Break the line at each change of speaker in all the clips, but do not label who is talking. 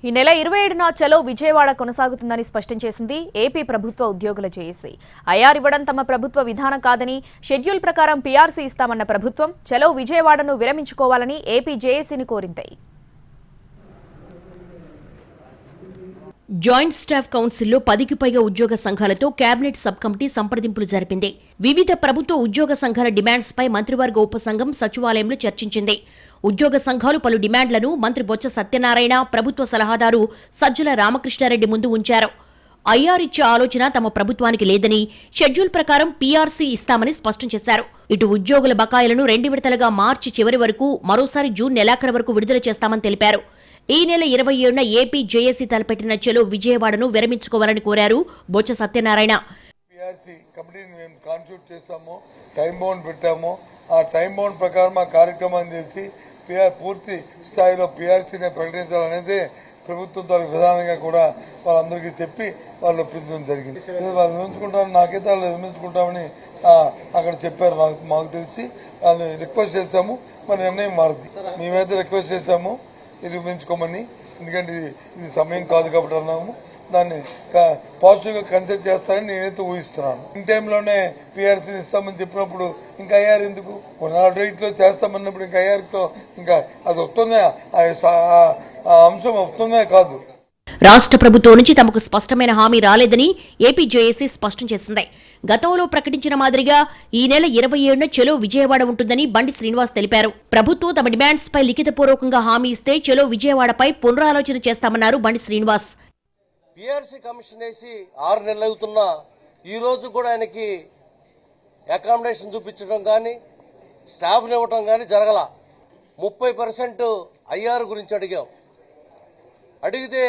ఈ నెల 27న చలో విజయవాడ కొనసాగుతుందని స్పష్టం చేసింది ఏపీ ప్రభుత్వ ఉద్యోగుల జేఏసీ. ఐఆర్ ఇవ్వడం తమ ప్రభుత్వ విధానం కాదని, షెడ్యూల్ ప్రకారం పీఆర్సీ ఇస్తామన్న ప్రభుత్వం చలో విజయవాడను విరమించుకోవాలని ఏపీ జేఏసీని కోరింది.
జాయింట్ స్టాఫ్ కౌన్సిల్లో 10కి పైగా ఉద్యోగ సంఘాలతో కేబినెట్ సబ్ కమిటీ సంప్రదింపులు జరిపింది. వివిధ ప్రభుత్వ ఉద్యోగ సంఘాల డిమాండ్స్పై మంత్రివర్గ ఉపసంఘం సచివాలయంలో చర్చించింది. ఉద్యోగ సంఘాలు పలు డిమాండ్లను మంత్రి బొత్స సత్యనారాయణ, ప్రభుత్వ సలహాదారు సజ్జల రామకృష్ణారెడ్డి ముందు ఉంచారు. ఐఆర్ ఇచ్చే ఆలోచన తమ ప్రభుత్వానికి లేదని, షెడ్యూల్ ప్రకారం పీఆర్సీ ఇస్తామని స్పష్టం చేశారు. ఇటు ఉద్యోగుల బకాయిలను 2 విడతలుగా మార్చి చివరి వరకు, మరోసారి జూన్ నెలాఖరు వరకు విడుదల చేస్తామని తెలిపారు. ఈ నెల 27న ఏపీ జేఏసీ తలపెట్టిన చలో విజయవాడను విరమించుకోవాలని కోరారు బొత్స సత్యనారాయణ.
పీఆర్సీ కమిటీని మేము కాన్స్టిట్యూట్ చేస్తాము, టైం బౌండ్ పెట్టాము. ఆ టైం బౌండ్ ప్రకారం ఆ కార్యక్రమాన్ని చేసి పూర్తి స్థాయిలో పీఆర్సీని ప్రకటించాలనేది ప్రభుత్వం తాలూకు విధానంగా కూడా వాళ్ళందరికీ చెప్పి వాళ్ళు ఒప్పించడం జరిగింది. వాళ్ళు నిర్మించుకుంటామని, నాకైతే వాళ్ళు నిర్మించుకుంటామని అక్కడ చెప్పారు. మాకు తెలిసి వాళ్ళు రిక్వెస్ట్ చేశాము, మరి నిర్ణయం మారుతుంది. మేమైతే రిక్వెస్ట్ చేశాము నిర్మించుకోమని, ఎందుకంటే ఇది సమయం కాదు కాబట్టి అన్నాము. దాన్ని పాజిటివ్ గా కన్సిడర్ చేస్తారని నేనైతే ఊహిస్తున్నాను. ఇన్ టైంలోనే పీఆర్సీ ఇస్తామని చెప్పినప్పుడు ఇంకా ఐఆర్ ఎందుకు? 108 లో చేస్తామన్నప్పుడు ఇంకా ఐఆర్ తో ఇంకా అది వస్తుందా? ఆ అంశం వస్తుందా కాదు.
రాష్ట్ర ప్రభుత్వం నుంచి తమకు స్పష్టమైన హామీ రాలేదని ఏపీ జేఏసీ స్పష్టం చేసింది. గతంలో ప్రకటించిన మాదిరిగా ఈ నెల 27న చలో విజయవాడ ఉంటుందని బండి శ్రీనివాస్ తెలిపారు. ప్రభుత్వం తమ డిమాండ్స్ పై లిఖితపూర్వకంగా హామీ ఇస్తే చలో విజయవాడపై పునరాలోచన చేస్తామన్నారు బండి శ్రీనివాస్.
పీఆర్సీ కమిషన్ వేసి 6 నెలలు అవుతున్నా ఈ రోజు కూడా ఆయనకి అకామిడేషన్ చూపించడం కానీ, స్టాఫ్ ఇవ్వటం కానీ జరగల. 30% ఐఆర్ గురించి అడిగితే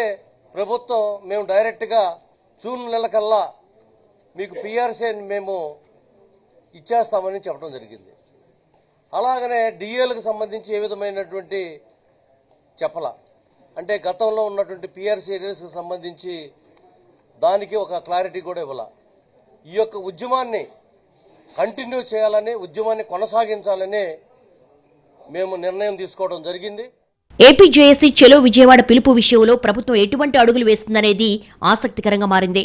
ప్రభుత్వం మేము డైరెక్ట్గా జూన్ నెల కల్లా మీకు పీఆర్సీ మేము ఇచ్చేస్తామని చెప్పడం జరిగింది. అలాగనే డిఏలకు సంబంధించి ఏ విధమైనటువంటి చెప్పల, అంటే గతంలో ఉన్నటువంటి పీఆర్సీ ఏరియాస్కి సంబంధించి దానికి ఒక క్లారిటీ కూడా ఇవ్వాల. ఈ యొక్క ఉద్యమాన్ని కంటిన్యూ చేయాలని, ఉద్యమాన్ని కొనసాగించాలని మేము నిర్ణయం తీసుకోవడం జరిగింది.
ఏపీ జేఏసీ చలో విజయవాడ పిలుపు విషయంలో ప్రభుత్వం ఎటువంటి అడుగులు వేస్తుందనేది ఆసక్తికరంగా మారింది.